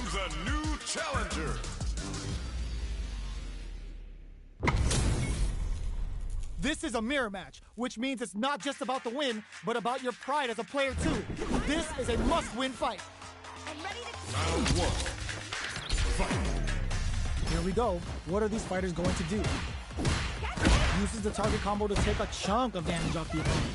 comes a new challenger. This is a mirror match, which means it's not just about the win, but about your pride as a player too. This is a must-win fight. I'm ready to... Round one. Fight. Here we go. What are these fighters going to do? Uses the target combo to take a chunk of damage off the opponent.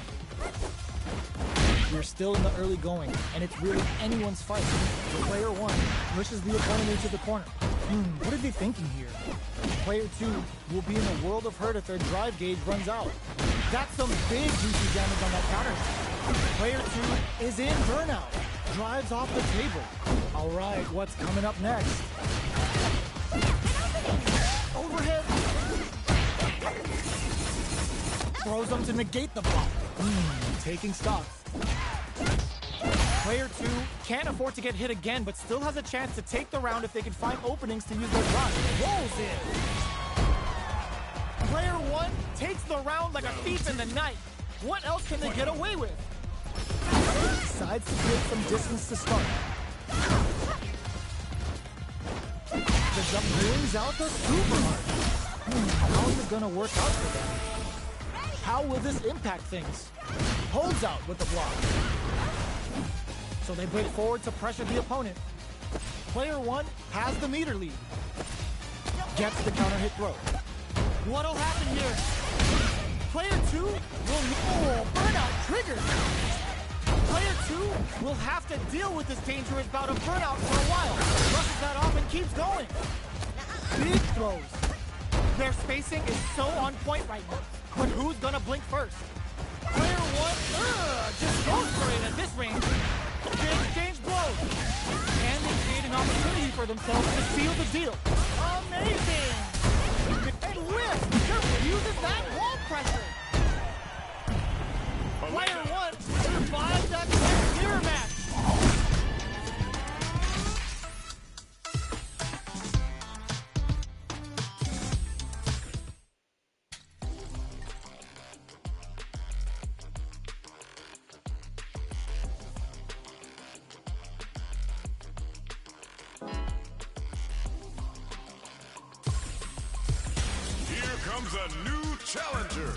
We're still in the early going, and it's really anyone's fight. So player one pushes the opponent into the corner. What are they thinking here? Player two will be in a world of hurt if their drive gauge runs out. That's some big juicy damage on that counter. Player two is in burnout. Drives off the table. All right, what's coming up next? Overhead. Throws them to negate the block. Taking stock. Player two can't afford to get hit again, but still has a chance to take the round if they can find openings to use their drive. Rolls in. Player one takes the round like a thief in the night. What else can they get away with? Decides to create some distance to start. The jump brings out the super hard. How is it gonna work out for them? How will this impact things? Holds out with the block. So they break forward to pressure the opponent. Player one has the meter lead. Gets the counter hit throw. What'll happen here? Player two will burnout triggered. Player two will have to deal with this dangerous bout of burnout for a while. Brushes that off and keeps going. Big throws. Their spacing is so on point right now. But who's gonna blink first? Player one just goes for it at this range. They exchange blows. And they create an opportunity for themselves to seal the deal. Amazing! And lift! Just uses that wall pressure. Player one survives that mirror match. Comes a new challenger.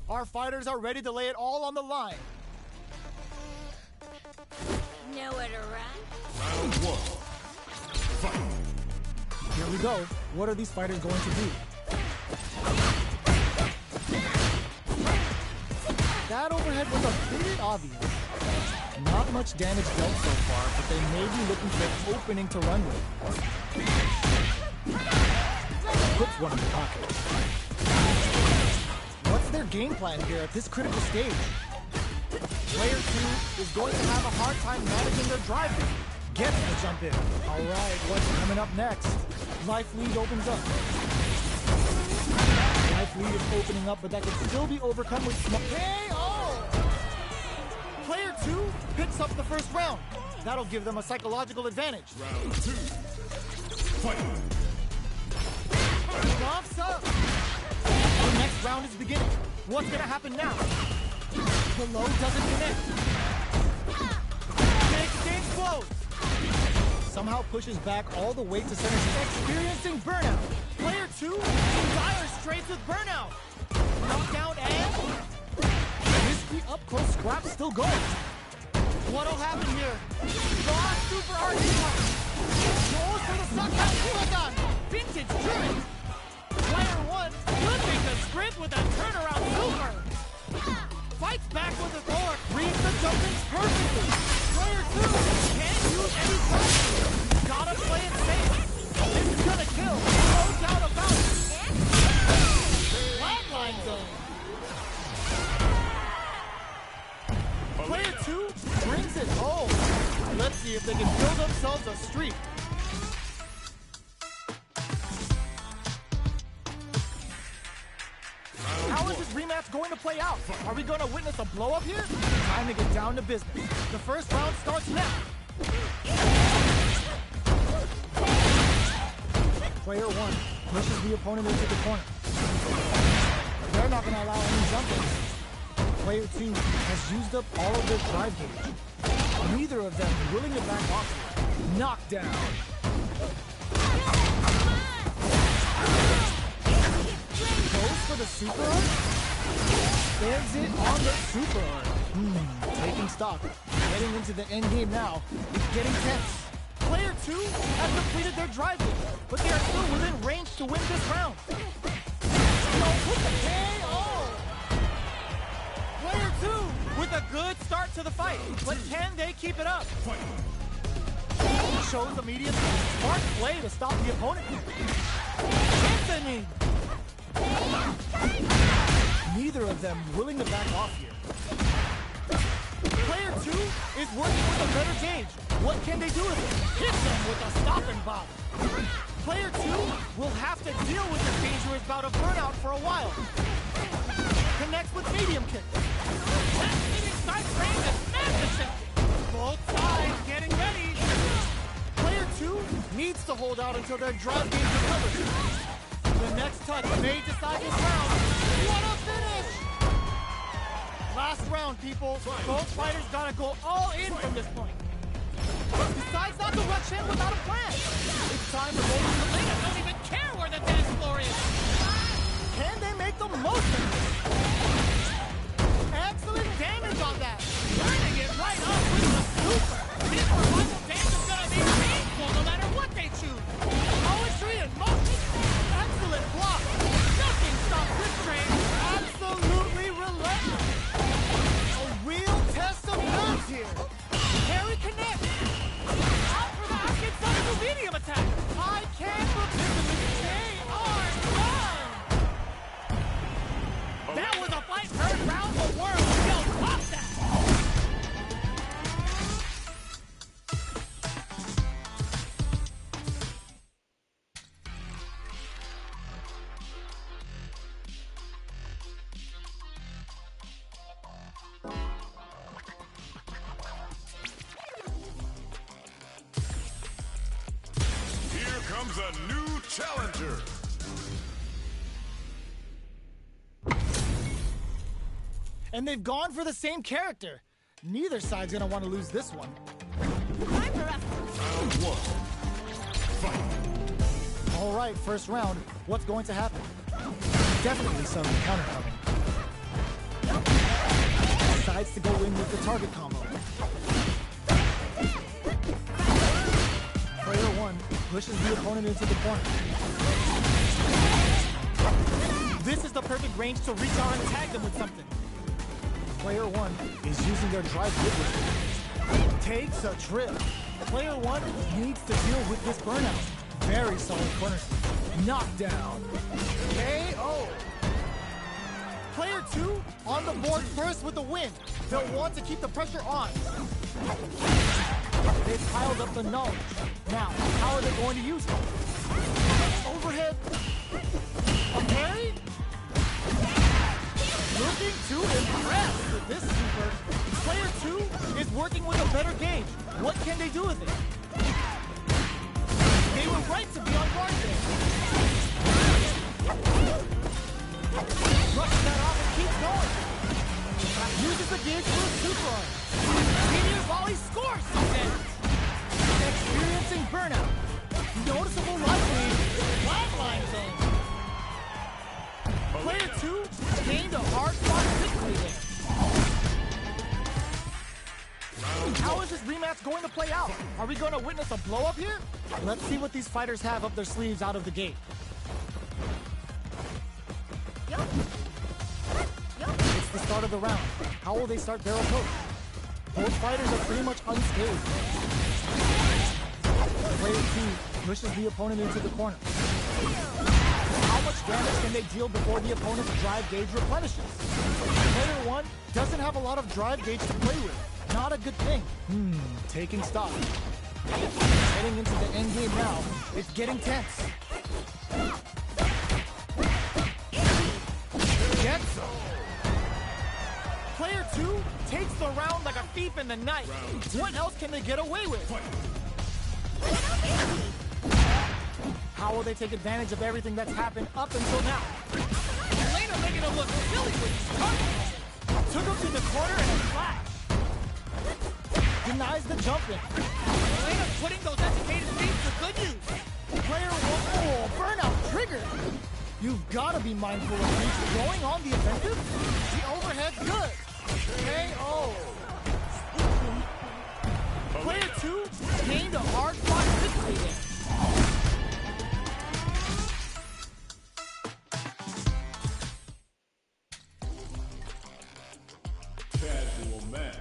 Our fighters are ready to lay it all on the line. Nowhere to run. Round one. Fight. Here we go. What are these fighters going to do? That overhead was a bit obvious. Not much damage dealt so far, but they may be looking for an opening to run with. Puts one in the pocket. What's their game plan here at this critical stage? Player two is going to have a hard time managing their drive. Gets the jump in. All right, what's coming up next? Life lead opens up. Life lead is opening up, but that can still be overcome with small... KO! Player two picks up the first round. That'll give them a psychological advantage. Round two. Fight. Drops up. The next round is beginning. What's gonna happen now? The low doesn't connect. They exchange blows. Somehow pushes back all the way to center, experiencing burnout. Player two in dire straits with burnout. Knockdown and... risky up-close scrap still going. What'll happen here? Draw super hard punch. Goes for the suck-out Kurodan. Vintage German. Player one could make the sprint with a turnaround super. Fights back with the thrower. Reads the jumpings perfectly. Player two can't use any punch. Gotta play it safe. This is gonna kill. No doubt about it. Flatline zone. Player two brings it home. Let's see if they can build themselves a streak. How is this rematch going to play out? Are we going to witness a blow-up here? Time to get down to business. The first round starts now. Player one pushes the opponent into the corner. They're not going to allow any jumping. Player 2 has used up all of their drive gauge. Neither of them willing to back off here. Knockdown. Goes for the super art? Stands it on the super art. Taking stock. Heading into the end game now. It's getting tense. Player 2 has completed their drive gauge, but they are still within range to win this round. With the KO! Player 2 with a good start to the fight, but can they keep it up? Shows immediate smart play to stop the opponent. Anthony! Neither of them willing to back off here. Player 2 is working with a better gauge. What can they do with it? Hit them with a stop and bop. Player 2 will have to deal with this dangerous bout of burnout for a while. Connects with medium kick. That leading side frame is massive. Both sides getting ready. Player 2 needs to hold out until their drive gauge recovers. The next touch may decide this round. What a finish! Last round, people. Both fighters gotta go all in from this point. Decides not to rush in without a plan. It's time to roll. The leader don't even care where the dance floor is. Can they make the most of it? Excellent damage on that. Turning it right up with the super. This revival dance is gonna be painful no matter what they choose. Poetry and motion. Excellent block. Nothing stops this train. Absolutely relentless. A real test of nerves here. Harry connects. Out for the Atkins on the medium attack. I can't forbid them. They are done. That was a fight heard round the world. Yo, pop that. Here comes a new challenger. And they've gone for the same character. Neither side's gonna want to lose this one. Round 1. Fight. All right, first round. What's going to happen? Definitely some counter coming. Decides to go in with the target combo. Player 1 pushes the opponent into the corner. This is the perfect range to reach out and tag them with something. Player 1 is using their drive vigorously. Takes a trip. Player 1 needs to deal with this burnout. Very solid corner sweep. Knockdown. KO. Player 2 on the board first with the win. They'll want to keep the pressure on. They've piled up the knowledge. Now, how are they going to use it? Overhead. A parry? Looking to impress with this super. Player 2 is working with a better gauge. What can they do with it? They were right to be on guard there. Brushes that off and keeps going. Uses the gauge for a super arm. Meteor volley scores some damage. Experiencing burnout. Noticeable life lead. Flatline zone. Player 2 gained a hard-fought victory there. How is this rematch going to play out? Are we going to witness a blow-up here? Let's see what these fighters have up their sleeves out of the gate. It's the start of the round. How will they start their approach? Both fighters are pretty much unscathed. Player 2 pushes the opponent into the corner. How much damage can they deal before the opponent's drive gauge replenishes? Player 1 doesn't have a lot of drive gauge to play with. Not a good thing. Taking stock. Heading into the end game now. It's getting tense. Gets him. Player 2 takes the round like a thief in the night. What else can they get away with? How will they take advantage of everything that's happened up until now? Later making it look silly with these targets. Took him to the corner and a flash. Denies the jump in. Elena putting those educated feet to good use. Player one, oh, burnout triggered. You've got to be mindful of reach going on the offensive. The overhead good. KO. Player two gained a hard fought victory there. Casual match.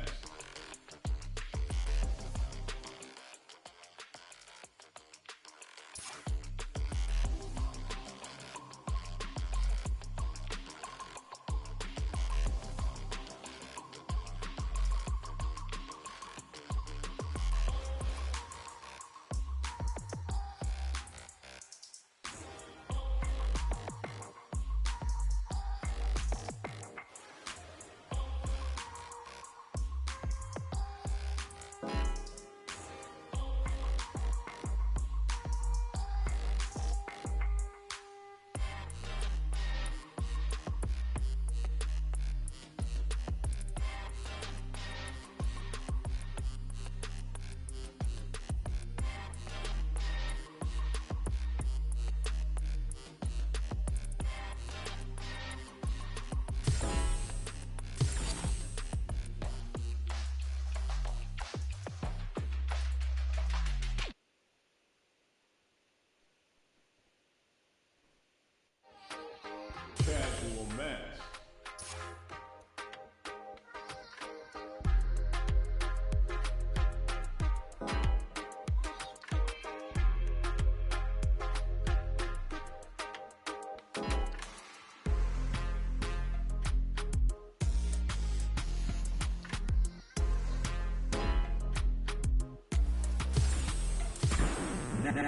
Casual match.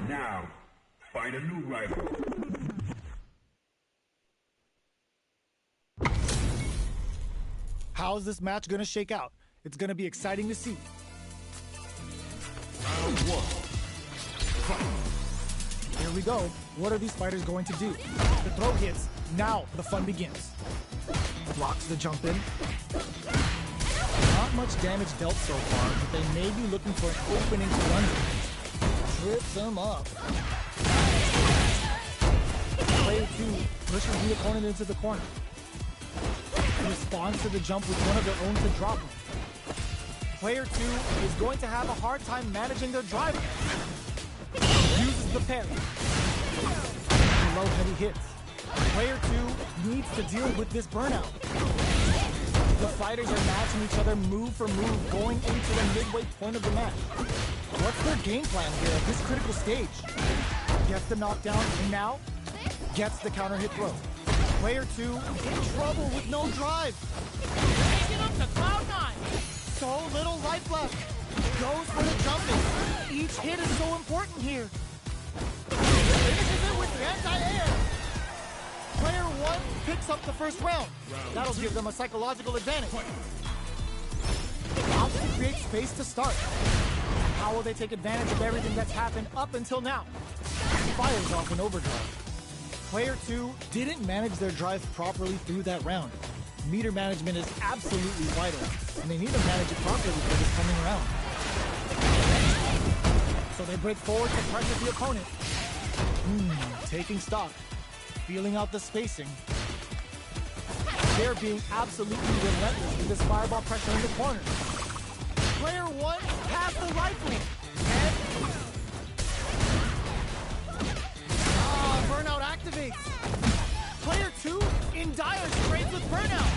Now, find a new rival. How's this match gonna shake out? It's gonna be exciting to see. Round one. Here we go. What are these fighters going to do? The throw hits. Now the fun begins. Blocks the jump in. Not much damage dealt so far, but they may be looking for an opening to run with. Trips him up. Player two pushes the opponent into the corner. Responds to the jump with one of their own to drop him. Player two is going to have a hard time managing their drive. Uses the parry. Low heavy hits. Player two needs to deal with this burnout. The fighters are matching each other move for move going into the midway point of the match. What's their game plan here at this critical stage? Gets the knockdown and now gets the counter hit throw. Player two in trouble with no drive. Taking him to cloud nine. So little life left. Goes for the jump in. Each hit is so important here. Finishes it with the anti-air. Player one picks up the first round. That'll give them a psychological advantage. Opts to create space to start. How will they take advantage of everything that's happened up until now? Fires off an overdrive. Player two didn't manage their drive properly through that round. Meter management is absolutely vital, and they need to manage it properly for this coming round. So they break forward to pressure the opponent. Taking stock. Feeling out the spacing. They're being absolutely relentless with this fireball pressure in the corner. Player one has the life lead. And burnout activates. Player two in dire straits with burnout.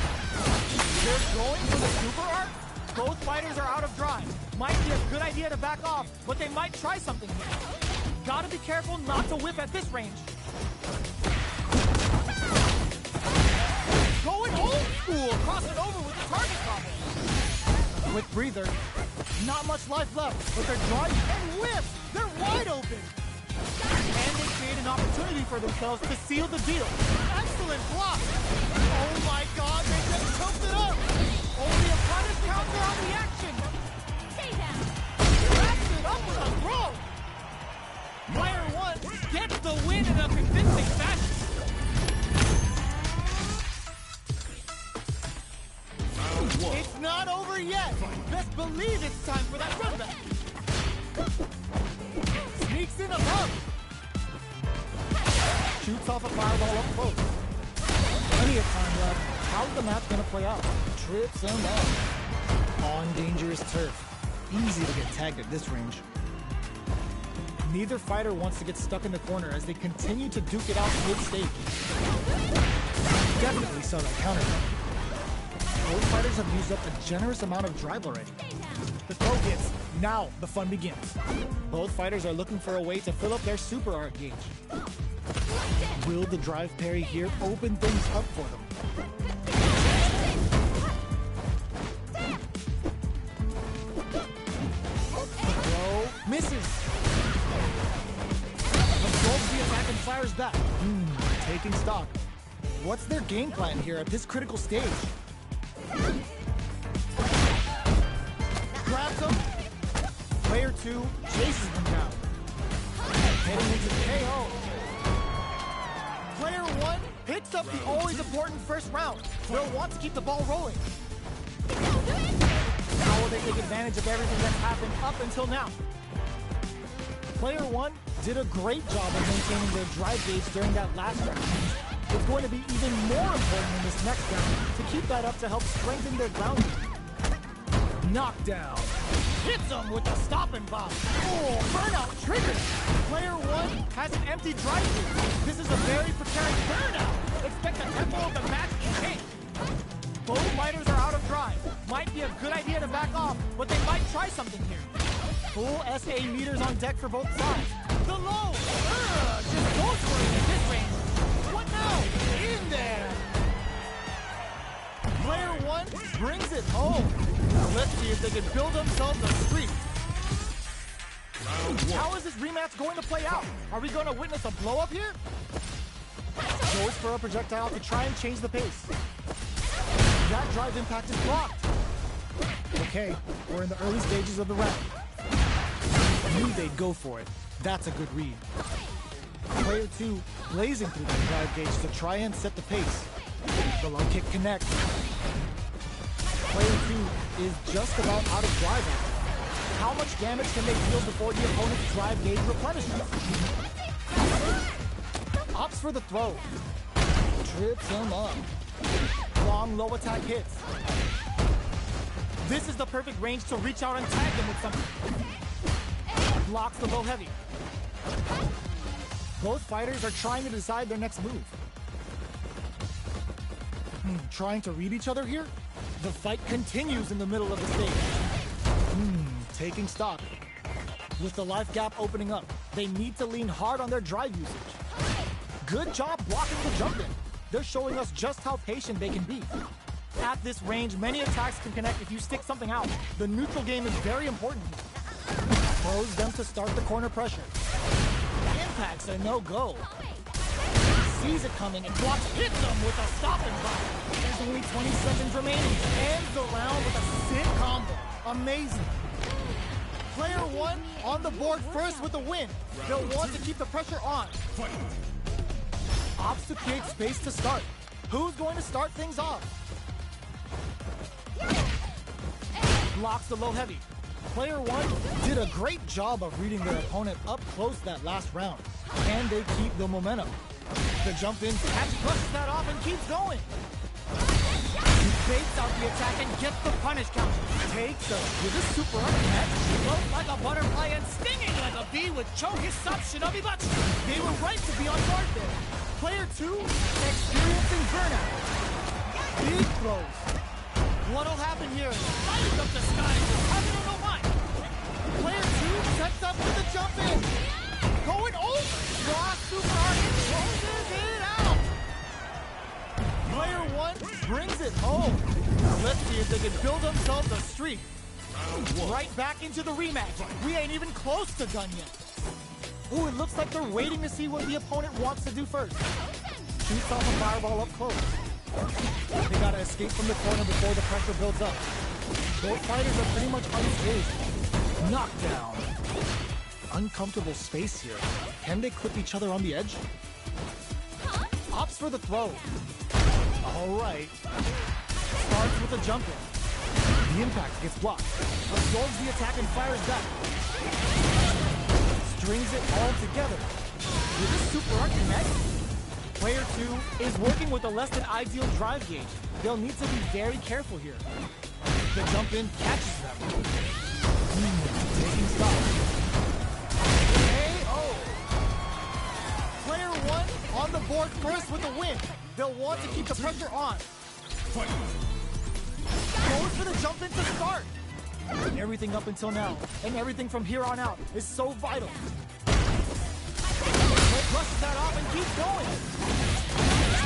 They're going for the super art. Both fighters are out of drive. Might be a good idea to back off, but they might try something here. Gotta be careful not to whip at this range. Going old school, crossing over with the target combo. Quick breather. Not much life left, but they're drawing and whips. They're wide open. And they create an opportunity for themselves to seal the deal. Excellent block. Oh my God, they just choked it up. Only a punish counter on the action. Stay down. Wraps it up with a throw. Player one gets the win in a convincing fashion. Round over yet! Best believe it's time for that run back! Sneaks in above! Shoots off a fireball up close. Plenty of time left. How's the match gonna play out? Trips him up. On dangerous turf. Easy to get tagged at this range. Neither fighter wants to get stuck in the corner as they continue to duke it out mid-stage. Definitely saw that counter. Both fighters have used up a generous amount of drive already. The throw hits. Now the fun begins. Both fighters are looking for a way to fill up their super art gauge. Will the drive parry here open things up for them? The throw misses. Absorbs the attack and fires back. Taking stock. What's their game plan here at this critical stage? Grabs them. Player 2 chases them down. Heading into KO. Player 1 picks up the always important first round. They'll want to keep the ball rolling. How will they take advantage of everything that's happened up until now? Player 1 did a great job of maintaining their drive gauge during that last round. It's going to be even more important in this next round to keep that up to help strengthen their ground game. Knockdown. Hits him with the stopping bomb. Oh, burnout triggered. Player 1 has an empty drive gauge. This is a very precarious burnout. Expect the tempo of the match to change. Both fighters are out of drive. Might be a good idea to back off, but they might try something here. Full SA meters on deck for both sides. The low. Just goes for it at this range. What now? In there. Player 1 brings it home. Let's see if they can build themselves a streak. How is this rematch going to play out? Are we going to witness a blow-up here? Goes for a projectile to try and change the pace. That drive impact is blocked. Okay, we're in the early stages of the round. Knew they'd go for it. That's a good read. Player 2 blazing through the drive gauge to try and set the pace. The low kick connects. Player 2 is just about out of drive now. How much damage can they deal before the opponent's drive gauge replenishes? Opts for the throw. Trips him up. Long low attack hits. This is the perfect range to reach out and tag them with something. Blocks the low heavy. Both fighters are trying to decide their next move. Trying to read each other here? The fight continues in the middle of the stage. Taking stock. With the life gap opening up, they need to lean hard on their drive usage. Good job blocking the jump in. They're showing us just how patient they can be. At this range, many attacks can connect if you stick something out. The neutral game is very important. Throws them to start the corner pressure. Impacts are no-go. Sees it coming and blocks, hits them with a stopping block. There's only 20 seconds remaining. Ends the round with a sick combo. Amazing. Player 1 on the board first with a win. They'll want to keep the pressure on. Opts to create space to start. Who's going to start things off? Blocks the low heavy. Player 1 did a great job of reading their opponent up close that last round. And they keep the momentum. The jump in, catch brushes that off and keeps going. He baits out the attack and gets the punish count. Takes a with a super uppercut. Float like a butterfly and stinging like a bee with choke his up Shinobi Butch. They were right to be on guard there. Player 2 experiencing burnout. Big throws. What'll happen here? Lighting up the sky. I don't know why. Player 2 sets up with a jump in. Going over. Raw super hard and closes it out. Player 1 brings it home. Let's see if they can build themselves a streak. Right back into the rematch. We ain't even close to done yet. Ooh, it looks like they're waiting to see what the opponent wants to do first. Shoots off a fireball up close. They gotta escape from the corner before the pressure builds up. Both fighters are pretty much unscathed. Knockdown. Uncomfortable space here. Can they clip each other on the edge? Opts for the throw. All right. Starts with a jump in. The impact gets blocked. Absorbs the attack and fires back. Strings it all together. Will this super art connect? Player 2 is working with a less than ideal drive gauge. They'll need to be very careful here. The jump in catches them. Taking stock. KO! Player 1 on the board first with the win. They'll want to keep the pressure on. Goes for the jump in to start. Everything up until now, and everything from here on out, is so vital. Brushes that off and keeps going.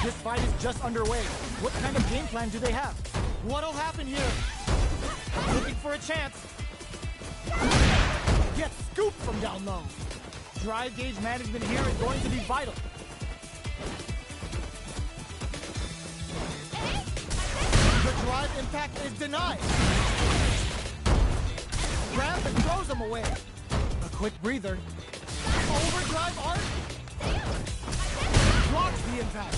This fight is just underway. What kind of game plan do they have? What'll happen here? Looking for a chance. Gets scooped from down low. Drive gauge management here is going to be vital. The drive impact is denied. Grabs and throws him away. A quick breather. Overdrive art. Blocks the impact.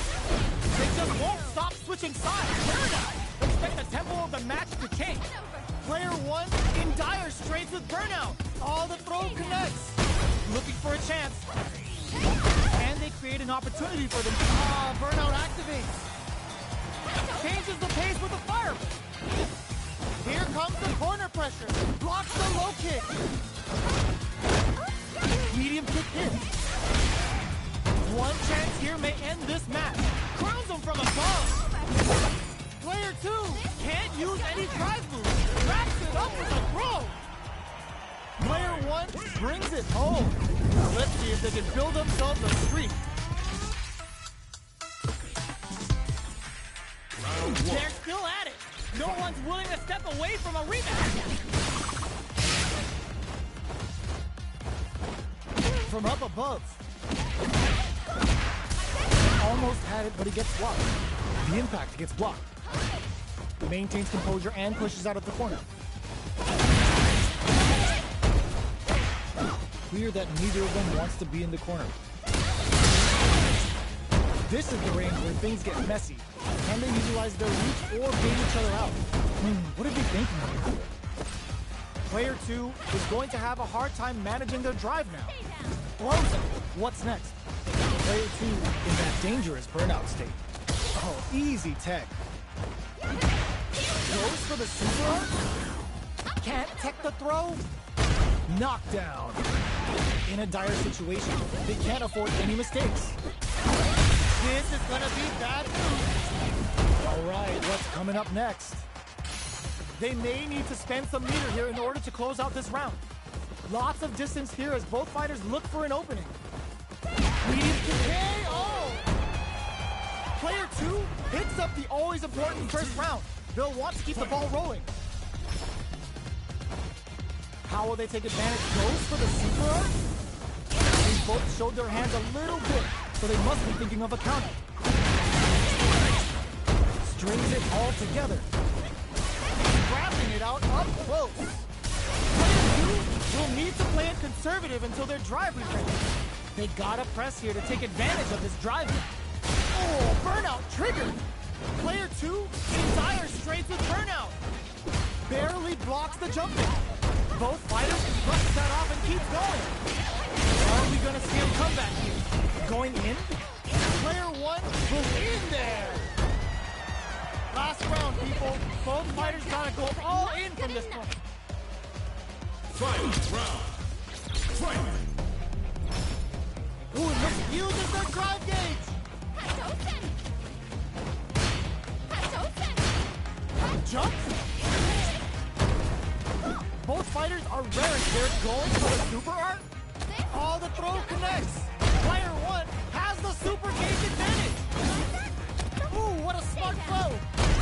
They just won't stop switching sides. Burnout. Expect the tempo of the match to change. Player 1 in dire straits with Burnout. All the throw connects. Looking for a chance. And they create an opportunity for them. Burnout activates. Changes the pace with a fire. Here comes the corner pressure. Blocks the low kick. Medium kick hits. One chance here may end this match. Crowns him from above. Player 2 can't use any drive moves. Wraps it up with a throw. Player 1 brings it home. Let's see if they can build themselves a streak. They're still at it. No one's willing to step away from a rematch. From up above. Almost had it, but he gets blocked. The impact gets blocked. Maintains composure and pushes out of the corner. Clear that neither of them wants to be in the corner. This is the range where things get messy. Can they utilize their reach or bait each other out? What are they thinking here? Player 2 is going to have a hard time managing their drive now. Blows him. What's next? Player 2 in that dangerous burnout state. Oh, easy tech. Goes for the super art? Can't tech the throw? Knockdown. In a dire situation, they can't afford any mistakes. This is gonna be bad news. All right, what's coming up next? They may need to spend some meter here in order to close out this round. Lots of distance here as both fighters look for an opening. Medium to KO! Player 2 hits up the always important first round. They'll want to keep the ball rolling. How will they take advantage? Goes for the super art? They both showed their hands a little bit, so they must be thinking of a counter. Strings it all together. Grabbing it out up close. Player 2 will need to play it conservative until their drive returns. They gotta press here to take advantage of this driving. Oh, burnout triggered. Player 2 in dire straits with burnout. Barely blocks the jump in. Both fighters brushes that off and keeps going. Are we gonna see him come back here? Going in? Player 1 will in there. Last round, people. Both fighters gotta go all in from this point. Fight round. Fight. Ooh, this uses their drive gauge. Jump. Both fighters are raring. They're going for the super art. All the throw connects. Player 1 has the super gauge advantage. Ooh, what a smart throw.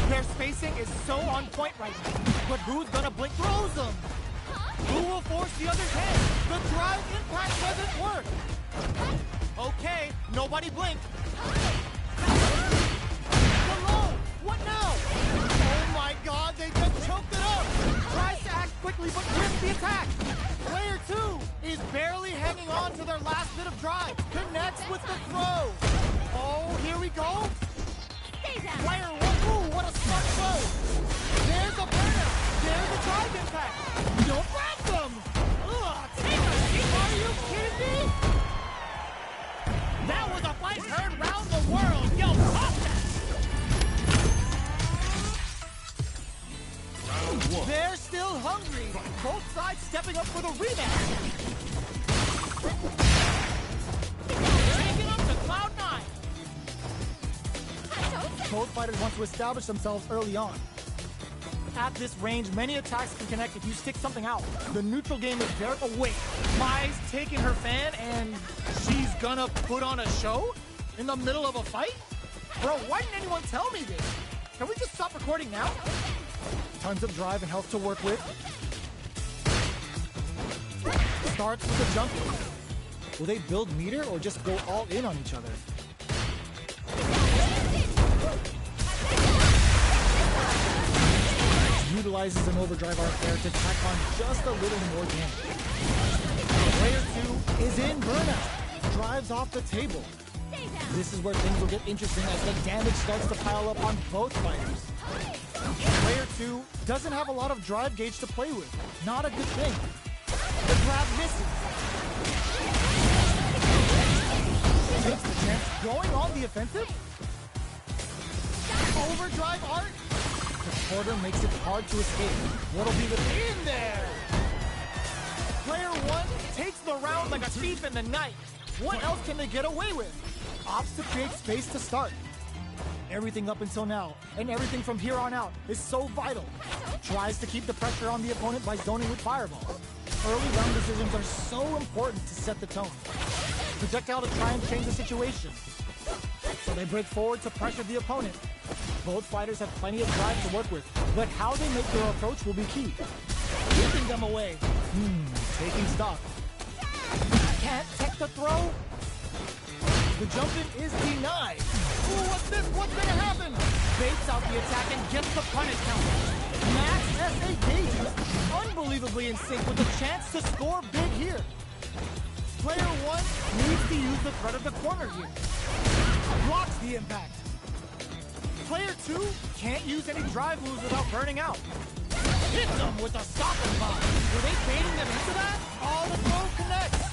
Their spacing is so on point right now. But who's gonna blink? Throws them. Who will force the other's hand? The drive impact doesn't work. Okay, nobody blink. Below. What now? Oh my God, they just choked it up. Tries to act quickly, but missed the attack. Player 2 is barely hanging on to their last bit of drive. Connects with the throw. Oh, here we go. Player 1, ooh, what a smart throw. There's a burner. There's the drive impact! Don't grab them! Ugh, take a seat. Are you kidding me? That was a fight heard round the world. Yo, pop that. They're still hungry! Both sides stepping up for the rematch! Taking them to Cloud 9. Both fighters want to establish themselves early on. At this range, many attacks can connect if you stick something out. The neutral game is very... Oh, wait. Mai's taking her fan and she's gonna put on a show? In the middle of a fight? Bro, why didn't anyone tell me this? Can we just stop recording now? Tons of drive and health to work with. Starts with a jump. Will they build meter or just go all in on each other? Utilizes an overdrive arc there to tack on just a little more damage. Player 2 is in burnout. Drives off the table. This is where things will get interesting as the damage starts to pile up on both fighters. Player 2 doesn't have a lot of drive gauge to play with. Not a good thing. The grab misses. Takes the chance, going on the offensive. Overdrive art. The quarter makes it hard to escape. What'll be within there? Player 1 takes the round like a thief in the night. What else can they get away with? Opts to create space to start. Everything up until now, and everything from here on out, is so vital. Tries to keep the pressure on the opponent by zoning with Fireball. Early round decisions are so important to set the tone. Projectile to try and change the situation. So they break forward to pressure the opponent. Both fighters have plenty of drive to work with, but how they make their approach will be key. Keeping them away. Taking stock. Can't tech the throw. The jump in is denied. Ooh, what's this? What's gonna happen? Baits out the attack and gets the punish counter. Max SA gauges, unbelievably in sync with a chance to score big here. Player 1 needs to use the threat of the corner here. Blocks the impact. Player 2 can't use any drive moves without burning out. Hit them with a stopper bomb. Were they baiting them into that? Oh, the throw connects.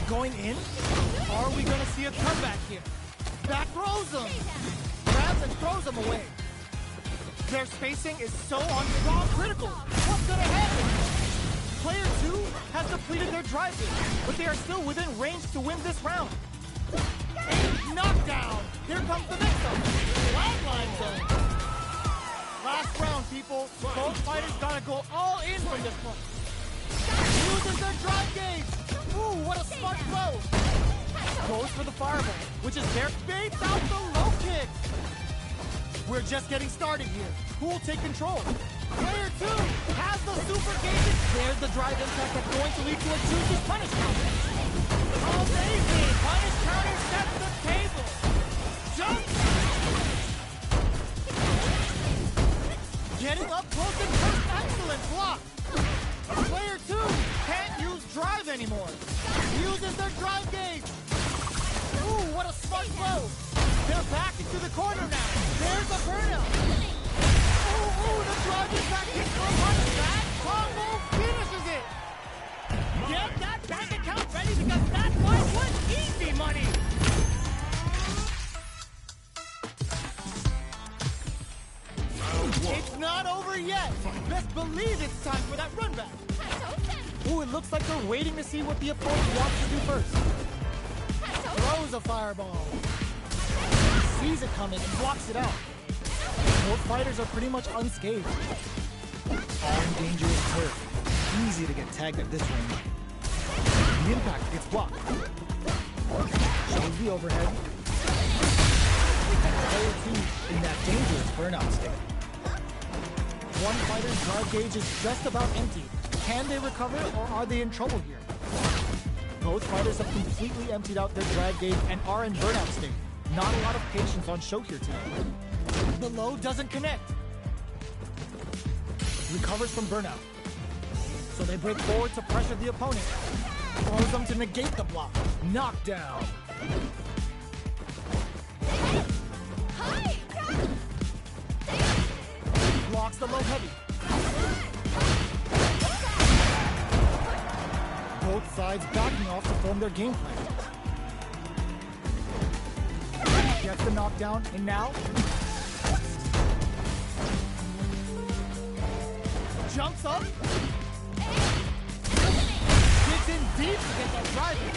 Going in? Are we gonna see a comeback here? Back throws him. Grabs and throws him away. Their spacing is so on raw critical. What's gonna happen? Player 2 has depleted their drive gauge, but they are still within range to win this round. And knockdown. Here comes the mix-up. Lifeline zone. Last round, people. Both fighters gotta go all in from this point. Uses their drive gauge. Ooh, what a smart throw. Goes for the fireball, which is their baits out the low kick. We're just getting started here. Who will take control? Player 2 has the super gauges. There's the drive impact that's going to lead to a juicy punish counter. Amazing! Punish counter sets the table. Jump! Getting up close and first. Excellent block. Player 2 can't use drive anymore. Uses their drive gauge. Ooh, what a smart throw. They're back into the corner now. There's a burnout. Ooh, the drive impact hits for a punch. That combo finishes it. Get that bank account ready because that fight was easy money. It's not over yet. Best believe it's time for that run back. Ooh, it looks like they're waiting to see what the opponent wants to do first. Throws a fireball. Sees it coming and blocks it out. Both fighters are pretty much unscathed. All in dangerous turf. Easy to get tagged at this range. The impact gets blocked. Shows the overhead. And player 2 in that dangerous burnout state. One fighter's drive gauge is just about empty. Can they recover or are they in trouble here? Both fighters have completely emptied out their drive gauge and are in burnout state. Not a lot of patience on show here today. The low doesn't connect. Recovers from burnout. So they break forward to pressure the opponent. Throws them to negate the block. Knockdown. Blocks the low heavy. sides backing off to form their game plan. Gets the knockdown, and now jumps up. Gets in deep to get that driving.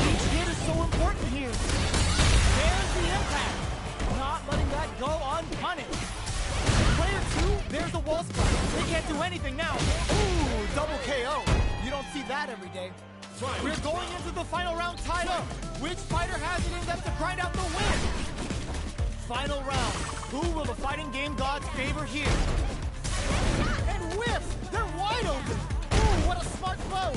Each hit is so important here. There's the impact. Not letting that go unpunished. Player 2, there's the wall spot. They can't do anything now. Ooh, double KO. You don't see that every day. We're going into the final round tied up. Which fighter has it in them to grind out the win? Final round. Who will the fighting game gods favor here? And whiffs! They're wide open! Ooh, what a smart blow!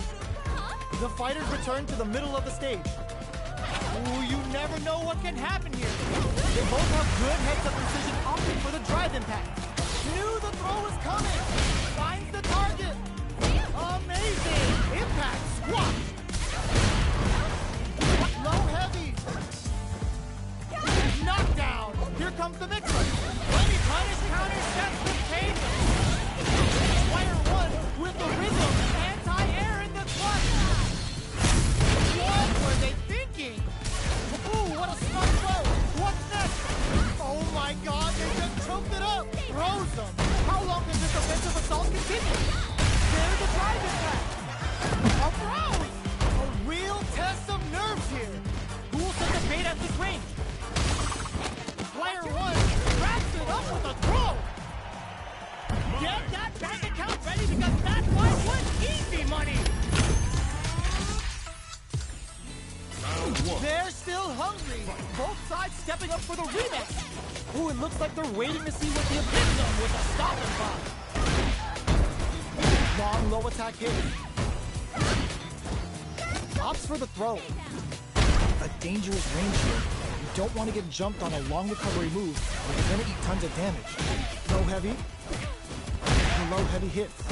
The fighters return to the middle of the stage. Ooh, you never know what can happen here. They both have good heads-up precision, opting for the drive impact. Knew the throw was coming. Finds the target. Amazing! Impact squash. Low heavy. Knockdown. Here comes the mixer. When he punish counter sets the table. Player 1 with the rhythm. Anti-air in the clutch. What were they thinking? Ooh, what a smart throw. What's next? Oh my god, they just choked it up. Throws them. How long can this offensive assault continue? There's the drive impact. A throw. A real test of nerves here. Who will set the bait at this range? Player 1 wraps it up with a throw. Get that bank account ready because that fight was easy money. They're still hungry. Both sides stepping up for the rematch. Ooh, it looks like they're waiting to see what the hits them with a stop and pop. Long low attack hit. Opts for the throw. A dangerous range here. You don't want to get jumped on a long recovery move, or you're going to eat tons of damage. Low heavy. The low heavy hits.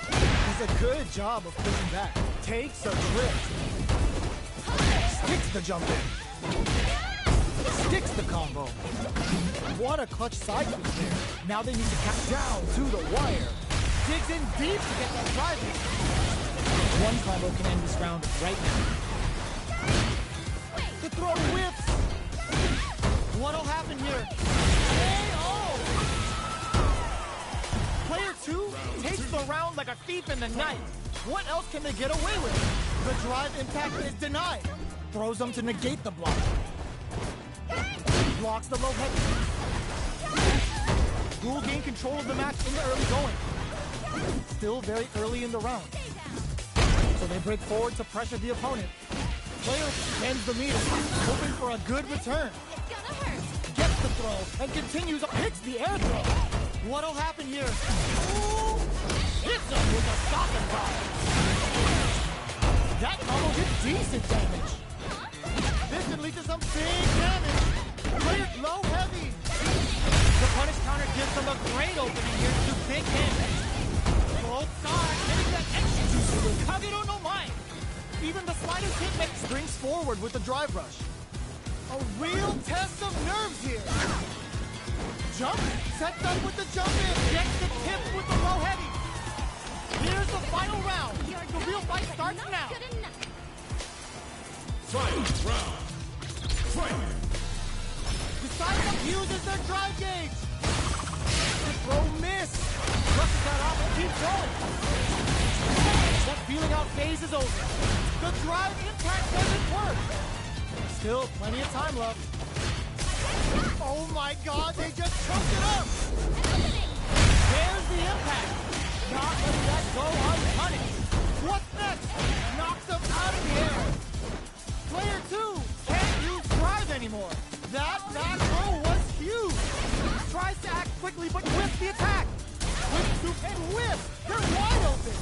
Does a good job of pushing back. Takes a drift. Sticks the jump in. Sticks the combo. What a clutch side switch there. Now they need to catch down to the wire. Digs in deep to get that drive in. One combo can end this round right now. The throw whips. What'll happen here? KO! Player 2 takes the round like a thief in the night. What else can they get away with? The drive impact is denied. Throws them to negate the block. Blocks the low heavy. Who will gain control of the match in the early going? Still very early in the round. So they break forward to pressure the opponent. Player bends the meter, hoping for a good return. Gets the throw and continues, hits the air throw. What'll happen here? Ooh, hits him with a stop and pop. That combo did decent damage. This can lead to some big damage. Player low heavy. The punish counter gives them a great opening here to do big damage. Both sides getting that extra juice with Kagero no Mai. Even the slider's hit mix springs forward with the drive rush. A real test of nerves here. Jump, sets up with the jump in, gets the tip with the low heavy. Here's the final round. The real fight starts now. Final round. Fight! The side up uses their drive gauge. The throw miss. Brushes that off and keeps going. That feeling out phase is over. The drive impact doesn't work. Still plenty of time left. Oh my god, they just choked it up. There's the impact. Not letting that go unpunished. What's next? Knocks them out of the air. Player 2 can't use drive anymore. That back throw was huge. Tries to act quickly but whiffs the attack. Whips to and whiffs. They're wide open.